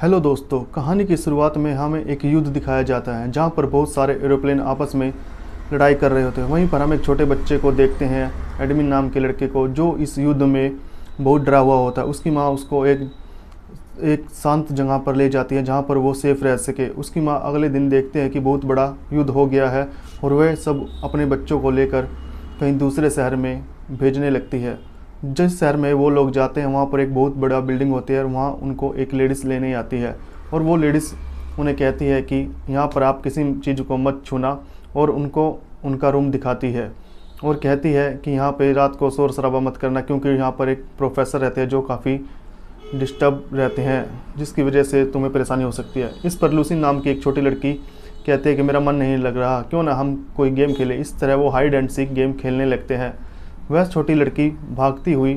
Hello दोस्तों, कहानी की शुरुआत में हमें एक युद्ध दिखाया जाता है जहां पर बहुत सारे एरोप्लेन आपस में लड़ाई कर रहे होते हैं। वहीं पर हम एक छोटे बच्चे को देखते हैं, एडमिन नाम के लड़के को, जो इस युद्ध में बहुत डरा हुआ होता है। उसकी माँ उसको एक एक शांत जगह पर ले जाती है जहां पर वो सेफ रह सके। उसकी माँ अगले दिन देखते हैं कि बहुत बड़ा युद्ध हो गया है और वह सब अपने बच्चों को लेकर कहीं दूसरे शहर में भेजने लगती है। जिस शहर में वो लोग जाते हैं वहाँ पर एक बहुत बड़ा बिल्डिंग होती है और वहाँ उनको एक लेडीज़ लेने आती है और वो लेडीज़ उन्हें कहती है कि यहाँ पर आप किसी चीज़ को मत छूना, और उनको उनका रूम दिखाती है और कहती है कि यहाँ पे रात को शोर शराबा मत करना, क्योंकि यहाँ पर एक प्रोफेसर रहते हैं जो काफ़ी डिस्टर्ब रहते हैं, जिसकी वजह से तुम्हें परेशानी हो सकती है। इस पर लूसी नाम की एक छोटी लड़की कहती है कि मेरा मन नहीं लग रहा, क्यों ना हम कोई गेम खेलें। इस तरह वो हाइड एंड सीक गेम खेलने लगते हैं। वह छोटी लड़की भागती हुई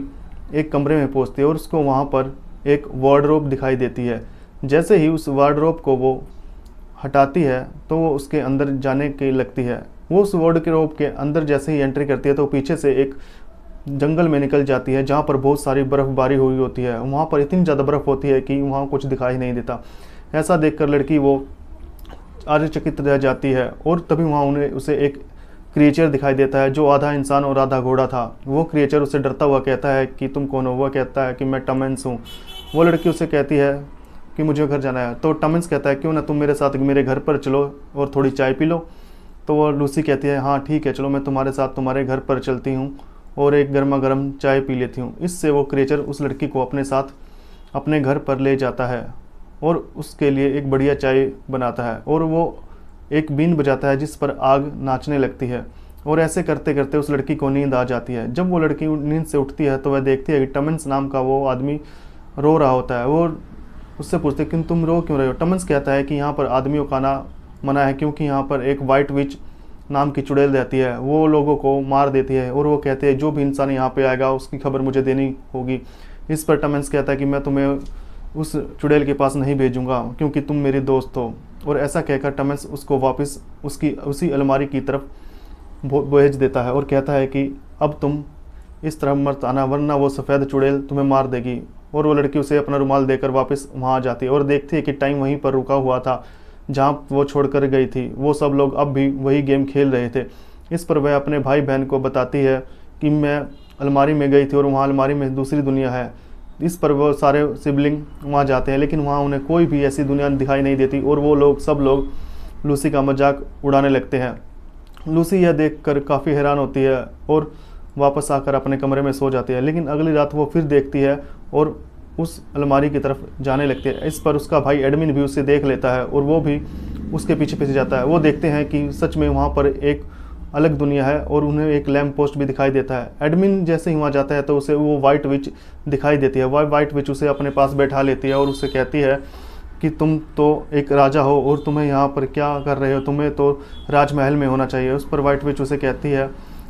एक कमरे में पहुंचती है और उसको वहां पर एक वार्डरोब दिखाई देती है। जैसे ही उस वार्डरोब को वो हटाती है तो वो उसके अंदर जाने की लगती है। वो उस वार्डरोब के अंदर जैसे ही एंट्री करती है तो पीछे से एक जंगल में निकल जाती है जहाँ पर बहुत सारी बर्फ़बारी हुई होती है। वहाँ पर इतनी ज़्यादा बर्फ़ होती है कि वहाँ कुछ दिखाई नहीं देता। ऐसा देखकर लड़की वो आश्चर्यचकित रह जाती है और तभी वहाँ उसे एक क्रिएचर दिखाई देता है जो आधा इंसान और आधा घोड़ा था। वो क्रिएचर उससे डरता हुआ कहता है कि तुम कौन हो। वह कहता है कि मैं टमेंस हूँ। वो लड़की उससे कहती है कि मुझे घर जाना है। तो टमेंस कहता है क्यों ना तुम मेरे साथ मेरे घर पर चलो और थोड़ी चाय पी लो। तो वो लूसी कहती है हाँ ठीक है, चलो मैं तुम्हारे साथ तुम्हारे घर पर चलती हूँ और एक गर्मा गर्म चाय पी लेती हूँ। इससे वो क्रिएचर उस लड़की को अपने साथ अपने घर पर ले जाता है और उसके लिए एक बढ़िया चाय बनाता है और वो एक बीन बजाता है जिस पर आग नाचने लगती है। और ऐसे करते करते उस लड़की को नींद आ जाती है। जब वो लड़की नींद से उठती है तो वह देखती है कि टमेंस नाम का वो आदमी रो रहा होता है। वो उससे पूछते हैं कि तुम रो क्यों रहे हो। टमेंस कहता है कि यहाँ पर आदमियों का आना मना है, क्योंकि यहाँ पर एक वाइट विच नाम की चुड़ैल रहती है, वो लोगों को मार देती है। और वो कहते हैं जो भी इंसान यहाँ पे आएगा उसकी खबर मुझे देनी होगी। इस पर टमेंस कहता है कि मैं तुम्हें उस चुड़ैल के पास नहीं भेजूंगा क्योंकि तुम मेरी दोस्त हो। और ऐसा कहकर टमेंस उसको वापस उसकी उसी अलमारी की तरफ भेज देता है और कहता है कि अब तुम इस तरह मत आना वरना वो सफ़ेद चुड़ैल तुम्हें मार देगी। और वो लड़की उसे अपना रुमाल देकर वापस वहाँ आ जाती है और देखती है कि टाइम वहीं पर रुका हुआ था जहाँ वो छोड़कर गई थी। वो सब लोग अब भी वही गेम खेल रहे थे। इस पर वह अपने भाई बहन को बताती है कि मैं अलमारी में गई थी और वहाँ अलमारी में दूसरी दुनिया है। इस पर वो सारे सिबलिंग वहाँ जाते हैं, लेकिन वहाँ उन्हें कोई भी ऐसी दुनिया दिखाई नहीं देती और वो लोग सब लोग लूसी का मजाक उड़ाने लगते हैं। लूसी यह देखकर काफ़ी हैरान होती है और वापस आकर अपने कमरे में सो जाती है। लेकिन अगली रात वो फिर देखती है और उस अलमारी की तरफ जाने लगती है। इस पर उसका भाई एडमिन भी उसे देख लेता है और वो भी उसके पीछे पीछे जाता है। वो देखते हैं कि सच में वहाँ पर एक अलग दुनिया है और उन्हें एक लैम्प पोस्ट भी दिखाई देता है। एडमिन जैसे ही वहाँ जाता है तो उसे वो वाइट विच दिखाई देती है। वह वाइट विच उसे अपने पास बैठा लेती है और उससे कहती है कि तुम तो एक राजा हो और तुम्हें यहाँ पर क्या कर रहे हो, तुम्हें तो राजमहल में होना चाहिए। उस पर वाइट विच उसे कहती है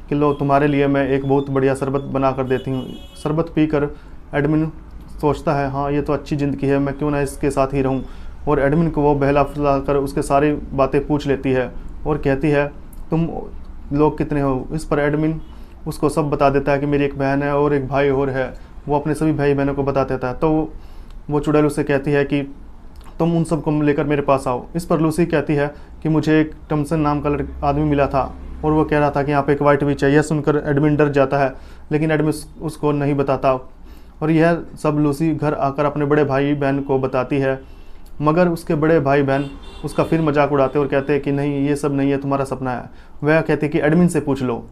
कि लो तुम्हारे लिए मैं एक बहुत बढ़िया शरबत बना कर देती हूँ। शरबत पीकर एडमिन सोचता है हाँ ये तो अच्छी ज़िंदगी है, मैं क्यों ना इसके साथ ही रहूँ। और एडमिन को वो बहला फुसला कर उसके सारी बातें पूछ लेती है और कहती है तुम लोग कितने हो। इस पर एडमिन उसको सब बता देता है कि मेरी एक बहन है और एक भाई और है। वो अपने सभी भाई बहनों को बता देता है। तो वो चुड़ैल उससे कहती है कि तुम उन सबको लेकर मेरे पास आओ। इस पर लूसी कहती है कि मुझे एक टमसन नाम का आदमी मिला था और वो कह रहा था कि यहाँ पे एक वाइट विच है। यह सुनकर एडमिन डर जाता है, लेकिन एडमिन उसको नहीं बताता और यह सब लूसी घर आकर अपने बड़े भाई बहन को बताती है। मगर उसके बड़े भाई बहन उसका फिर मजाक उड़ाते और कहते हैं कि नहीं ये सब नहीं है, तुम्हारा सपना है। वह कहते हैं कि एडमिन से पूछ लो।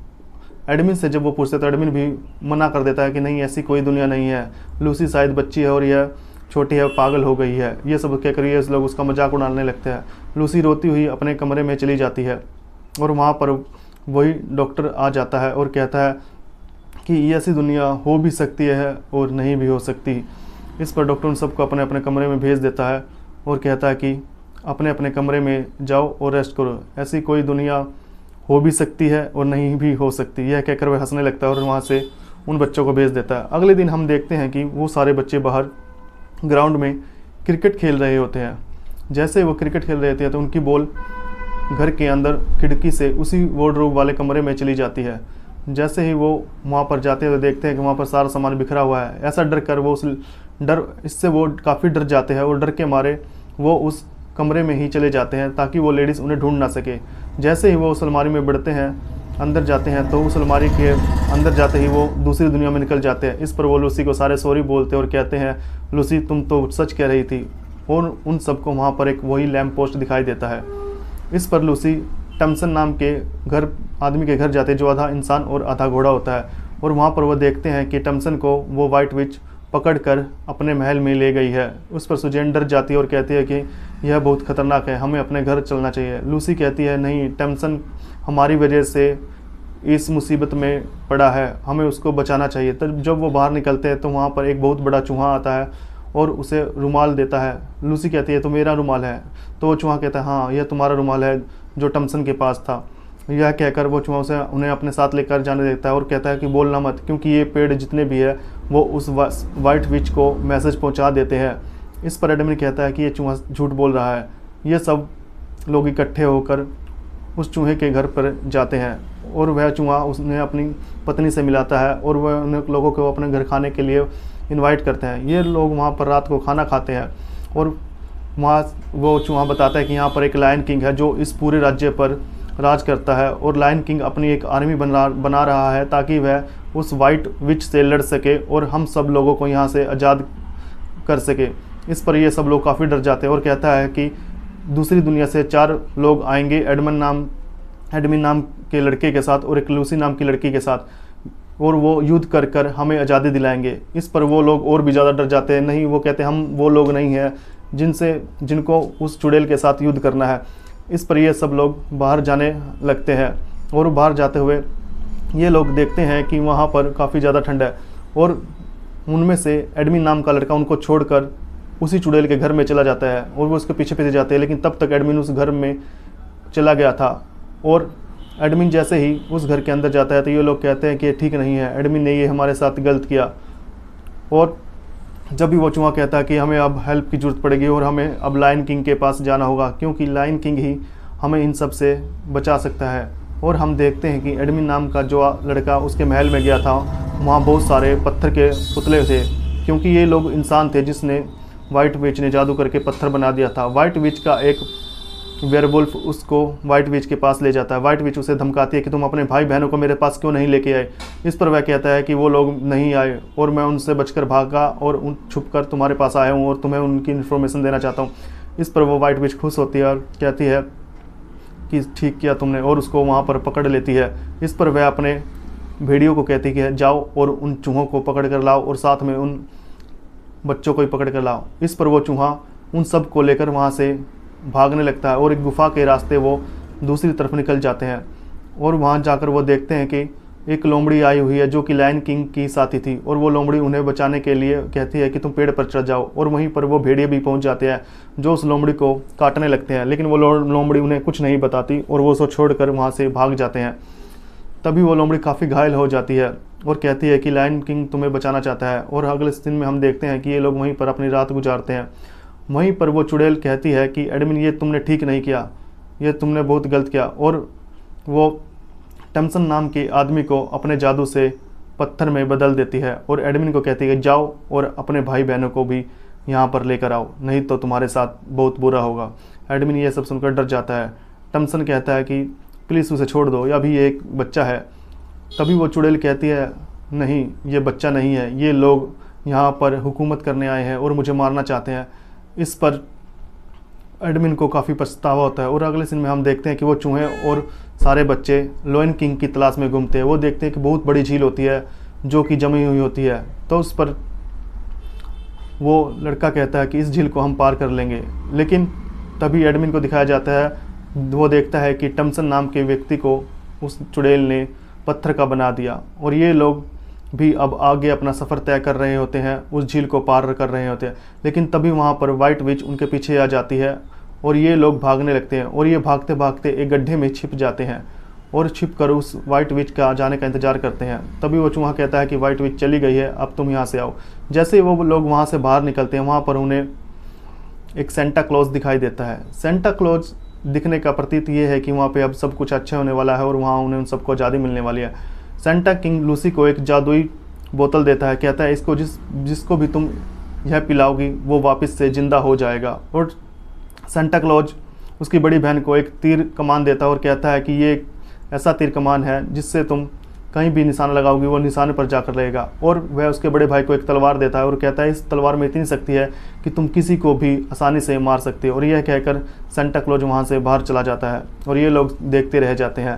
एडमिन से जब वो पूछते तो एडमिन भी मना कर देता है कि नहीं ऐसी कोई दुनिया नहीं है, लूसी शायद बच्ची है और यह छोटी है, पागल हो गई है। ये सब कहकर ये लोग उसका मजाक उड़ाने लगते हैं। लूसी रोती हुई अपने कमरे में चली जाती है और वहाँ पर वही डॉक्टर आ जाता है और कहता है कि ये ऐसी दुनिया हो भी सकती है और नहीं भी हो सकती। इस पर डॉक्टर उन सबको अपने अपने कमरे में भेज देता है और कहता है कि अपने अपने कमरे में जाओ और रेस्ट करो, ऐसी कोई दुनिया हो भी सकती है और नहीं भी हो सकती। यह कहकर वह हंसने लगता है और वहाँ से उन बच्चों को भेज देता है। अगले दिन हम देखते हैं कि वो सारे बच्चे बाहर ग्राउंड में क्रिकेट खेल रहे होते हैं। जैसे वो क्रिकेट खेल रहे थे तो उनकी बॉल घर के अंदर खिड़की से उसी वार्डरोब वाले कमरे में चली जाती है। जैसे ही वो वहाँ पर जाते हुए देखते हैं कि वहाँ पर सारा सामान बिखरा हुआ है। ऐसा डर कर वो उस इससे वो काफ़ी डर जाते हैं और डर के मारे वो उस कमरे में ही चले जाते हैं ताकि वो लेडीज़ उन्हें ढूंढ ना सके। जैसे ही वो उस अलमारी में बढ़ते हैं, अंदर जाते हैं, तो उस अलमारी के अंदर जाते ही वो दूसरी दुनिया में निकल जाते हैं। इस पर वो लूसी को सारे सॉरी बोलते हैं और कहते हैं, लूसी तुम तो सच कह रही थी। और उन सबको वहाँ पर एक वही लैम्प पोस्ट दिखाई देता है। इस पर लूसी टमसन नाम के आदमी के घर जाते हैं जो आधा इंसान और आधा घोड़ा होता है। और वहाँ पर वो देखते हैं कि टमसन को वो वाइट विच पकड़कर अपने महल में ले गई है। उस पर सुजैन डर जाती है और कहती है कि यह बहुत खतरनाक है, हमें अपने घर चलना चाहिए। लूसी कहती है, नहीं, टमसन हमारी वजह से इस मुसीबत में पड़ा है, हमें उसको बचाना चाहिए। तब जब वो बाहर निकलते हैं तो वहाँ पर एक बहुत बड़ा चूहा आता है और उसे रुमाल देता है। लूसी कहती है, तो मेरा रुमाल है। तो वो चूहा कहता है, हाँ, यह तुम्हारा रुमाल है जो टमसन के पास था। यह कहकर वो चूहा उसे उन्हें अपने साथ लेकर जाने देता है और कहता है कि बोलना मत, क्योंकि ये पेड़ जितने भी है वो उस वाइट विच को मैसेज पहुंचा देते हैं। इस पर एडमिन कहता है कि ये चूहा झूठ बोल रहा है। ये सब लोग इकट्ठे होकर उस चूहे के घर पर जाते हैं और वह चूहा उसने अपनी पत्नी से मिलाता है और वह उन लोगों को अपने घर खाने के लिए इनवाइट करते हैं। ये लोग वहाँ पर रात को खाना खाते हैं और वहाँ वो चूहा बताता है कि यहाँ पर एक लायन किंग है जो इस पूरे राज्य पर राज करता है और लायन किंग अपनी एक आर्मी बना रहा है ताकि वह उस वाइट विच से लड़ सके और हम सब लोगों को यहाँ से आज़ाद कर सके। इस पर ये सब लोग काफ़ी डर जाते हैं और कहता है कि दूसरी दुनिया से 4 लोग आएंगे एडमिन नाम के लड़के के साथ और एक लूसी नाम की लड़की के साथ, और वो युद्ध कर कर हमें आज़ादी दिलाएंगे। इस पर वो लोग और भी ज़्यादा डर जाते हैं। नहीं, वो कहते हैं हम वो लोग नहीं हैं जिनको उस चुड़ैल के साथ युद्ध करना है। इस पर ये सब लोग बाहर जाने लगते हैं और बाहर जाते हुए ये लोग देखते हैं कि वहाँ पर काफ़ी ज़्यादा ठंड है और उनमें से एडमिन नाम का लड़का उनको छोड़कर उसी चुड़ैल के घर में चला जाता है और वो उसके पीछे पीछे जाते हैं। लेकिन तब तक एडमिन उस घर में चला गया था और एडमिन जैसे ही उस घर के अंदर जाता है तो ये लोग कहते हैं कि ठीक नहीं है, एडमिन ने ये हमारे साथ गलत किया। और जब भी वो चूहा कहता है कि हमें अब हेल्प की ज़रूरत पड़ेगी और हमें अब लायन किंग के पास जाना होगा क्योंकि लायन किंग ही हमें इन सब से बचा सकता है। और हम देखते हैं कि एडमिन नाम का जो लड़का उसके महल में गया था, वहाँ बहुत सारे पत्थर के पुतले थे क्योंकि ये लोग इंसान थे जिसने वाइट विच ने जादू करके पत्थर बना दिया था। वाइट विच का एक वेयरवुल्फ उसको वाइट विच के पास ले जाता है। वाइट विच उसे धमकाती है कि तुम अपने भाई बहनों को मेरे पास क्यों नहीं लेके आए। इस पर वह कहता है कि वो लोग नहीं आए और मैं उनसे बचकर भागा और छुप कर तुम्हारे पास आया हूँ और तुम्हें उनकी इन्फॉर्मेशन देना चाहता हूँ। इस पर वो वाइट विच खुश होती है और कहती है कि ठीक किया तुमने, और उसको वहाँ पर पकड़ लेती है। इस पर वह अपने भेड़ियों को कहती है जाओ और उन चूहों को पकड़ कर लाओ और साथ में उन बच्चों को ही पकड़ कर लाओ। इस पर वो चूहा उन सब को लेकर वहाँ से भागने लगता है और एक गुफा के रास्ते वो दूसरी तरफ निकल जाते हैं और वहाँ जाकर वो देखते हैं कि एक लोमड़ी आई हुई है जो कि लायन किंग की साथी थी और वो लोमड़ी उन्हें बचाने के लिए कहती है कि तुम पेड़ पर चढ़ जाओ। और वहीं पर वो भेड़िए भी पहुँच जाते हैं जो उस लोमड़ी को काटने लगते हैं, लेकिन वो लोमड़ी उन्हें कुछ नहीं बताती और वो उसको छोड़कर वहाँ से भाग जाते हैं। तभी वो लोमड़ी काफ़ी घायल हो जाती है और कहती है कि लायन किंग तुम्हें बचाना चाहता है। और अगले दिन में हम देखते हैं कि ये लोग वहीं पर अपनी रात गुजारते हैं। वहीं पर वो चुड़ैल कहती है कि एडमिन ये तुमने ठीक नहीं किया, ये तुमने बहुत गलत किया। और वो टमसन नाम के आदमी को अपने जादू से पत्थर में बदल देती है और एडमिन को कहती है कि जाओ और अपने भाई बहनों को भी यहाँ पर लेकर आओ, नहीं तो तुम्हारे साथ बहुत बुरा होगा। एडमिन ये सब सुनकर डर जाता है। टमसन कहता है कि प्लीज़ उसे छोड़ दो, अभी ये एक बच्चा है। तभी वो चुड़ैल कहती है नहीं, ये बच्चा नहीं है, ये लोग यहाँ पर हुकूमत करने आए हैं और मुझे मारना चाहते हैं। इस पर एडमिन को काफ़ी पछतावा होता है और अगले दिन में हम देखते हैं कि वो चूहे और सारे बच्चे लायन किंग की तलाश में घूमते हैं। वो देखते हैं कि बहुत बड़ी झील होती है जो कि जमी हुई होती है, तो उस पर वो लड़का कहता है कि इस झील को हम पार कर लेंगे। लेकिन तभी एडमिन को दिखाया जाता है, वो देखता है कि टमसन नाम के व्यक्ति को उस चुड़ैल ने पत्थर का बना दिया और ये लोग भी अब आगे अपना सफ़र तय कर रहे होते हैं, उस झील को पार कर रहे होते हैं। लेकिन तभी वहाँ पर वाइट विच उनके पीछे आ जाती है और ये लोग भागने लगते हैं और ये भागते भागते एक गड्ढे में छिप जाते हैं और छिप कर उस वाइट विच का जाने का इंतज़ार करते हैं। तभी वो चूहा कहता है कि वाइट विच चली गई है, अब तुम यहाँ से आओ। जैसे ही वो लोग वहाँ से बाहर निकलते हैं, वहाँ पर उन्हें एक सेंटा क्लॉज दिखाई देता है। सेंटा क्लॉज दिखने का प्रतीत ये है कि वहाँ पे अब सब कुछ अच्छा होने वाला है और वहाँ उन्हें उन सबको आज़ादी मिलने वाली है। सेंटा किंग लूसी को एक जादुई बोतल देता है, कहता है इसको जिसको भी तुम यह पिलाओगी वो वापस से ज़िंदा हो जाएगा। और सेंटा क्लॉज उसकी बड़ी बहन को एक तीर कमान देता है और कहता है कि ये एक ऐसा तीर कमान है जिससे तुम कहीं भी निशाना लगाओगी वो निशाने पर जाकर रहेगा। और वह उसके बड़े भाई को एक तलवार देता है और कहता है इस तलवार में इतनी शक्ति है कि तुम किसी को भी आसानी से मार सकते हो। और यह कहकर सेंटा क्लॉज वहाँ से बाहर चला जाता है और ये लोग देखते रह जाते हैं।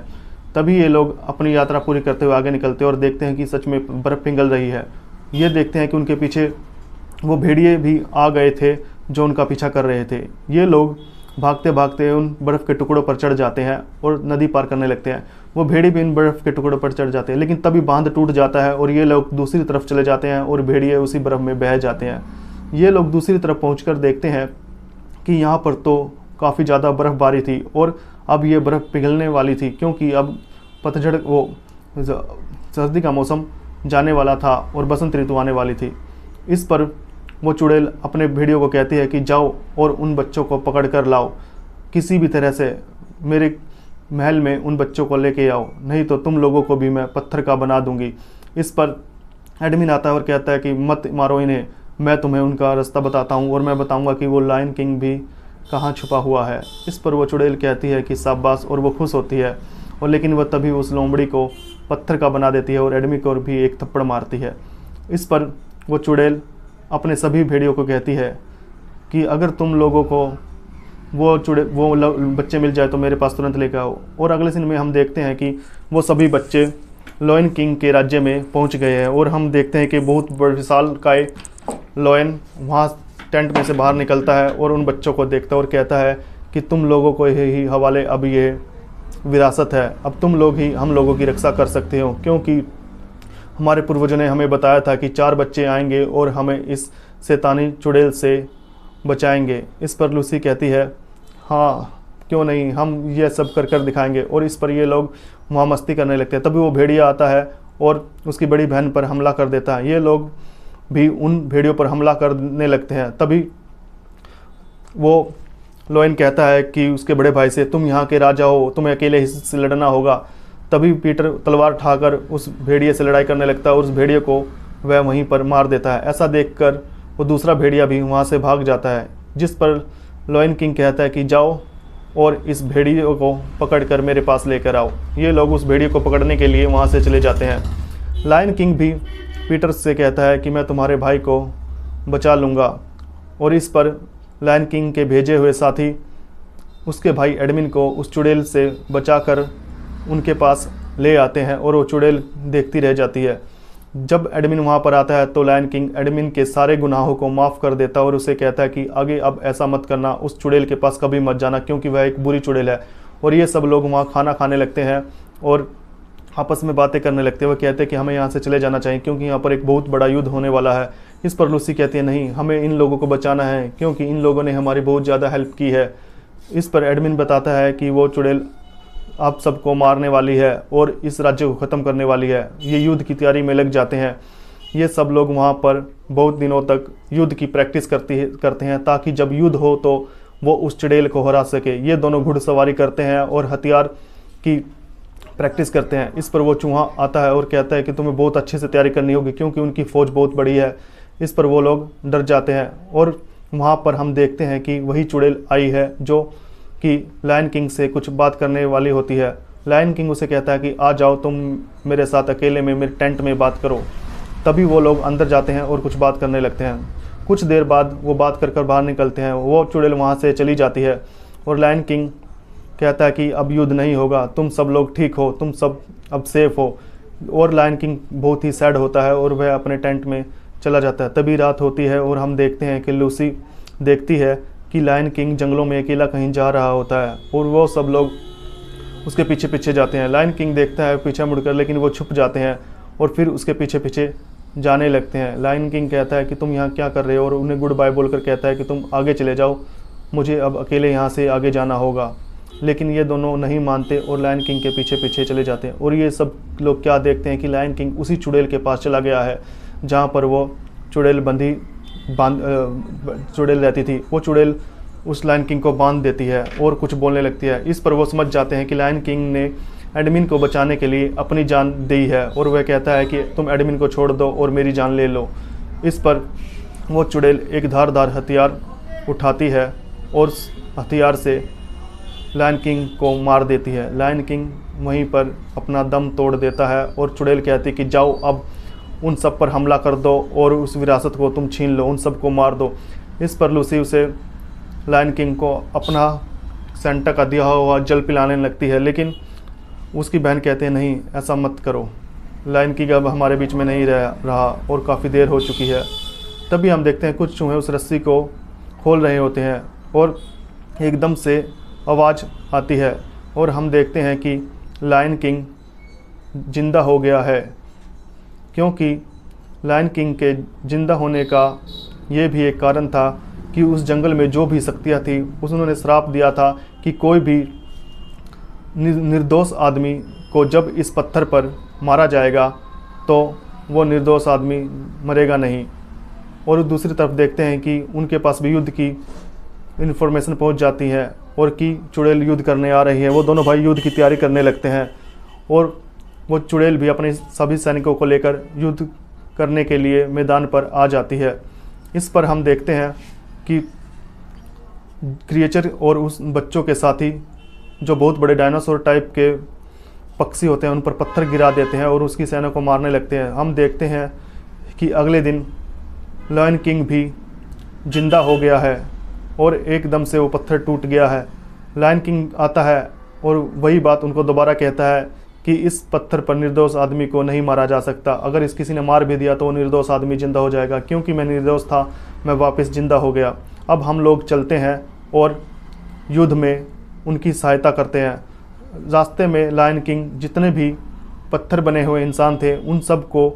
तभी ये लोग अपनी यात्रा पूरी करते हुए आगे निकलते हैं और देखते हैं कि सच में बर्फ़ पिघल रही है। ये देखते हैं कि उनके पीछे वो भेड़िए भी आ गए थे जो उनका पीछा कर रहे थे। ये लोग भागते भागते उन बर्फ़ के टुकड़ों पर चढ़ जाते हैं और नदी पार करने लगते हैं। वो भेड़ी भी इन बर्फ़ के टुकड़ों पर चढ़ जाते हैं, लेकिन तभी बांध टूट जाता है और ये लोग दूसरी तरफ चले जाते हैं और भेड़िए उसी बर्फ़ में बह जाते हैं। ये लोग दूसरी तरफ पहुंचकर देखते हैं कि यहाँ पर तो काफ़ी ज़्यादा बर्फ़बारी थी और अब ये बर्फ़ पिघलने वाली थी, क्योंकि अब पतझड़ वो सर्दी का मौसम जाने वाला था और बसंत ऋतु आने वाली थी। इस पर वो चुड़ैल अपने भेड़ियों को कहती है कि जाओ और उन बच्चों को पकड़ कर लाओ, किसी भी तरह से मेरे महल में उन बच्चों को लेके आओ, नहीं तो तुम लोगों को भी मैं पत्थर का बना दूंगी। इस पर एडमिन आता है और कहता है कि मत मारो इन्हें, मैं तुम्हें उनका रास्ता बताता हूँ और मैं बताऊँगा कि वो लायन किंग भी कहाँ छुपा हुआ है। इस पर वो चुड़ैल कहती है कि शाबाश, और वो खुश होती है। और लेकिन वह तभी उस लोमड़ी को पत्थर का बना देती है और एडमी को भी एक थप्पड़ मारती है। इस पर वो चुड़ैल अपने सभी भेड़ियों को कहती है कि अगर तुम लोगों को वो बच्चे मिल जाए तो मेरे पास तुरंत लेकर आओ। और अगले दिन में हम देखते हैं कि वो सभी बच्चे लायन किंग के राज्य में पहुंच गए हैं और हम देखते हैं कि बहुत विशालकाय लायन वहाँ टेंट में से बाहर निकलता है और उन बच्चों को देखता है और कहता है कि तुम लोगों को ही हवाले अब ये विरासत है, अब तुम लोग ही हम लोगों की रक्षा कर सकते हो, क्योंकि हमारे पूर्वजों ने हमें बताया था कि 4 बच्चे आएंगे और हमें इस शैतानी चुड़ैल से बचाएंगे। इस पर लूसी कहती है हाँ क्यों नहीं, हम ये सब कर कर दिखाएंगे। और इस पर ये लोग वहाँ मस्ती करने लगते हैं। तभी वो भेड़िया आता है और उसकी बड़ी बहन पर हमला कर देता है। ये लोग भी उन भेड़ियों पर हमला करने लगते हैं। तभी वो लायन कहता है कि उसके बड़े भाई से, तुम यहाँ के राजा हो, तुम्हें अकेले ही से लड़ना होगा। तभी पीटर तलवार उठाकर उस भेड़िए से लड़ाई करने लगता है और उस भेड़िए को वह वहीं पर मार देता है। ऐसा देखकर वो दूसरा भेड़िया भी वहाँ से भाग जाता है, जिस पर लायन किंग कहता है कि जाओ और इस भेड़िए को पकड़कर मेरे पास लेकर आओ। ये लोग उस भेड़िए को पकड़ने के लिए वहाँ से चले जाते हैं। लायन किंग भी पीटर से कहता है कि मैं तुम्हारे भाई को बचा लूँगा। और इस पर लायन किंग के भेजे हुए साथी उसके भाई एडमिन को उस चुड़ैल से बचाकर उनके पास ले आते हैं और वो चुड़ैल देखती रह जाती है। जब एडमिन वहाँ पर आता है तो लायन किंग एडमिन के सारे गुनाहों को माफ़ कर देता है और उसे कहता है कि आगे अब ऐसा मत करना, उस चुड़ैल के पास कभी मत जाना, क्योंकि वह एक बुरी चुड़ैल है। और ये सब लोग वहाँ खाना खाने लगते हैं और आपस में बातें करने लगते हैं। वह कहते हैं कि हमें यहाँ से चले जाना चाहिए क्योंकि यहाँ पर एक बहुत बड़ा युद्ध होने वाला है। इस पर लूसी कहती है नहीं, हमें इन लोगों को बचाना है क्योंकि इन लोगों ने हमारी बहुत ज़्यादा हेल्प की है। इस पर एडमिन बताता है कि वो चुड़ैल आप सबको मारने वाली है और इस राज्य को ख़त्म करने वाली है। ये युद्ध की तैयारी में लग जाते हैं। ये सब लोग वहाँ पर बहुत दिनों तक युद्ध की प्रैक्टिस करते हैं ताकि जब युद्ध हो तो वो उस चुड़ैल को हरा सके। ये दोनों घुड़सवारी करते हैं और हथियार की प्रैक्टिस करते हैं। इस पर वो चूहा आता है और कहता है कि तुम्हें बहुत अच्छे से तैयारी करनी होगी क्योंकि उनकी फ़ौज बहुत बड़ी है। इस पर वो लोग डर जाते हैं और वहाँ पर हम देखते हैं कि वही चुड़ैल आई है जो कि लायन किंग से कुछ बात करने वाली होती है। लायन किंग उसे कहता है कि आ जाओ, तुम मेरे साथ अकेले में मेरे टेंट में बात करो। तभी वो लोग अंदर जाते हैं और कुछ बात करने लगते हैं। कुछ देर बाद वो बात कर बाहर निकलते हैं। वो चुड़ैल वहाँ से चली जाती है और लायन किंग कहता है कि अब युद्ध नहीं होगा, तुम सब लोग ठीक हो, तुम सब अब सेफ हो। और लायन किंग बहुत ही सैड होता है और वह अपने टेंट में चला जाता है। तभी रात होती है और हम देखते हैं कि लूसी देखती है कि लायन किंग जंगलों में अकेला कहीं जा रहा होता है और वो सब लोग उसके पीछे पीछे जाते हैं। लायन किंग देखता है पीछे मुड़कर, लेकिन वो छुप जाते हैं और फिर उसके पीछे पीछे जाने लगते हैं। लायन किंग कहता है कि तुम यहाँ क्या कर रहे हो और उन्हें गुड बाय बोलकर कहता है कि तुम आगे चले जाओ, मुझे अब अकेले यहाँ से आगे जाना होगा। लेकिन ये दोनों नहीं मानते और लायन किंग के पीछे पीछे चले जाते हैं। और ये सब लोग क्या देखते हैं कि लायन किंग उसी चुड़ैल के पास चला गया है जहाँ पर वो चुड़ैल चुड़ैल रहती थी। वो चुड़ैल उस लायन किंग को बांध देती है और कुछ बोलने लगती है। इस पर वो समझ जाते हैं कि लायन किंग ने एडमिन को बचाने के लिए अपनी जान दी है और वह कहता है कि तुम एडमिन को छोड़ दो और मेरी जान ले लो। इस पर वो चुड़ैल एक धारदार हथियार उठाती है और उस हथियार से लायन किंग को मार देती है। लायन किंग वहीं पर अपना दम तोड़ देता है और चुड़ैल कहती है कि जाओ अब उन सब पर हमला कर दो और उस विरासत को तुम छीन लो, उन सब को मार दो। इस पर लूसी उसे लायन किंग को अपना सेंटा का दिया हुआ जल पिलाने लगती है, लेकिन उसकी बहन कहते हैं नहीं ऐसा मत करो, लायन किंग अब हमारे बीच में नहीं रहा और काफ़ी देर हो चुकी है। तभी हम देखते हैं कुछ चूहे उस रस्सी को खोल रहे होते हैं और एकदम से आवाज़ आती है और हम देखते हैं कि लायन किंग जिंदा हो गया है, क्योंकि लायन किंग के जिंदा होने का ये भी एक कारण था कि उस जंगल में जो भी शक्तियाँ थी उन्होंने श्राप दिया था कि कोई भी निर्दोष आदमी को जब इस पत्थर पर मारा जाएगा तो वो निर्दोष आदमी मरेगा नहीं। और दूसरी तरफ देखते हैं कि उनके पास भी युद्ध की इन्फॉर्मेशन पहुंच जाती है और कि चुड़ैल युद्ध करने आ रही है। वो दोनों भाई युद्ध की तैयारी करने लगते हैं और वो चुड़ैल भी अपने सभी सैनिकों को लेकर युद्ध करने के लिए मैदान पर आ जाती है। इस पर हम देखते हैं कि क्रिएचर और उस बच्चों के साथी जो बहुत बड़े डायनासोर टाइप के पक्षी होते हैं उन पर पत्थर गिरा देते हैं और उसकी सेना को मारने लगते हैं। हम देखते हैं कि अगले दिन लायन किंग भी जिंदा हो गया है और एकदम से वो पत्थर टूट गया है। लायन किंग आता है और वही बात उनको दोबारा कहता है कि इस पत्थर पर निर्दोष आदमी को नहीं मारा जा सकता, अगर इस किसी ने मार भी दिया तो वो निर्दोष आदमी जिंदा हो जाएगा, क्योंकि मैं निर्दोष था मैं वापस जिंदा हो गया। अब हम लोग चलते हैं और युद्ध में उनकी सहायता करते हैं। रास्ते में लायन किंग जितने भी पत्थर बने हुए इंसान थे उन सब को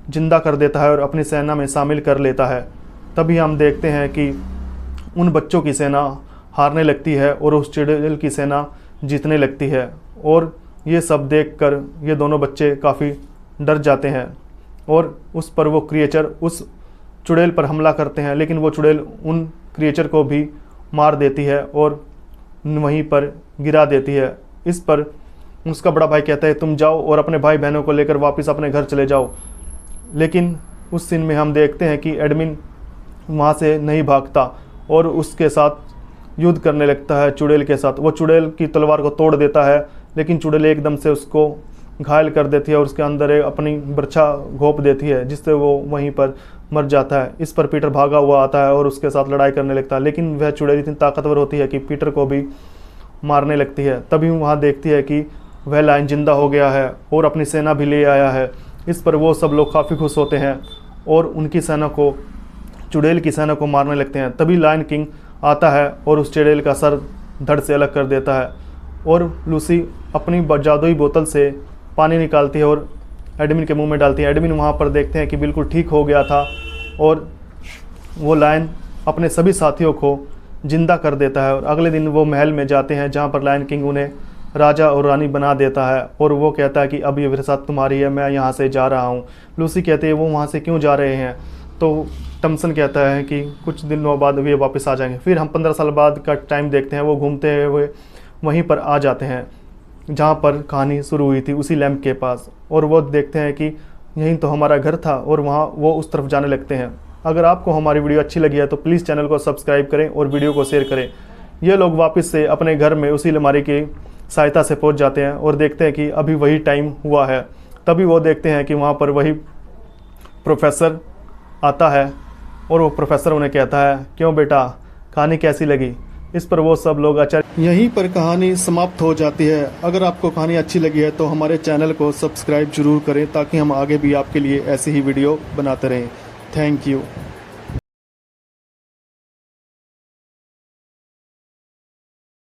जिंदा कर देता है और अपनी सेना में शामिल कर लेता है। तभी हम देखते हैं कि उन बच्चों की सेना हारने लगती है और उस चुड़ैल की सेना जीतने लगती है। और ये सब देखकर ये दोनों बच्चे काफ़ी डर जाते हैं और उस पर वो क्रिएचर उस चुड़ैल पर हमला करते हैं, लेकिन वो चुड़ैल उन क्रिएचर को भी मार देती है और वहीं पर गिरा देती है। इस पर उसका बड़ा भाई कहता है तुम जाओ और अपने भाई बहनों को लेकर वापस अपने घर चले जाओ। लेकिन उस सीन में हम देखते हैं कि एडमिन वहाँ से नहीं भागता और उसके साथ युद्ध करने लगता है चुड़ैल के साथ। वो चुड़ैल की तलवार को तोड़ देता है, लेकिन चुड़ैल एकदम से उसको घायल कर देती है और उसके अंदर अपनी बर्छा घोंप देती है, जिससे वो वहीं पर मर जाता है। इस पर पीटर भागा हुआ आता है और उसके साथ लड़ाई करने लगता है, लेकिन वह चुड़ैल इतनी ताकतवर होती है कि पीटर को भी मारने लगती है। तभी वहाँ देखती है कि वह लायन जिंदा हो गया है और अपनी सेना भी ले आया है। इस पर वो सब लोग काफ़ी खुश होते हैं और उनकी सेना को चुड़ैल की सेना को मारने लगते हैं। तभी लायन किंग आता है और उस चुड़ैल का सर धड़ से अलग कर देता है और लूसी अपनी जादुई बोतल से पानी निकालती है और एडमिन के मुंह में डालती है। एडमिन वहाँ पर देखते हैं कि बिल्कुल ठीक हो गया था और वो लायन अपने सभी साथियों को जिंदा कर देता है। और अगले दिन वो महल में जाते हैं जहाँ पर लायन किंग उन्हें राजा और रानी बना देता है और वो कहता है कि अब ये विरासत तुम्हारी है, मैं यहाँ से जा रहा हूँ। लूसी कहती है वो वहाँ से क्यों जा रहे हैं, तो टमसन कहता है कि कुछ दिनों बाद वे वापस आ जाएंगे। फिर हम 15 साल बाद का टाइम देखते हैं, वो घूमते हुए वहीं पर आ जाते हैं जहाँ पर कहानी शुरू हुई थी, उसी लैंप के पास, और वो देखते हैं कि यहीं तो हमारा घर था और वहाँ वो उस तरफ जाने लगते हैं। अगर आपको हमारी वीडियो अच्छी लगी है तो प्लीज़ चैनल को सब्सक्राइब करें और वीडियो को शेयर करें। ये लोग वापस से अपने घर में उसी अलमारी की सहायता से पहुंच जाते हैं और देखते हैं कि अभी वही टाइम हुआ है। तभी वो देखते हैं कि वहाँ पर वही प्रोफेसर आता है और वो प्रोफेसर उन्हें कहता है क्यों बेटा, कहानी कैसी लगी। इस पर वो सब लोग आचार्य। यहीं पर कहानी समाप्त हो जाती है। अगर आपको कहानी अच्छी लगी है तो हमारे चैनल को सब्सक्राइब जरूर करें ताकि हम आगे भी आपके लिए ऐसी ही वीडियो बनाते रहें। Thank you.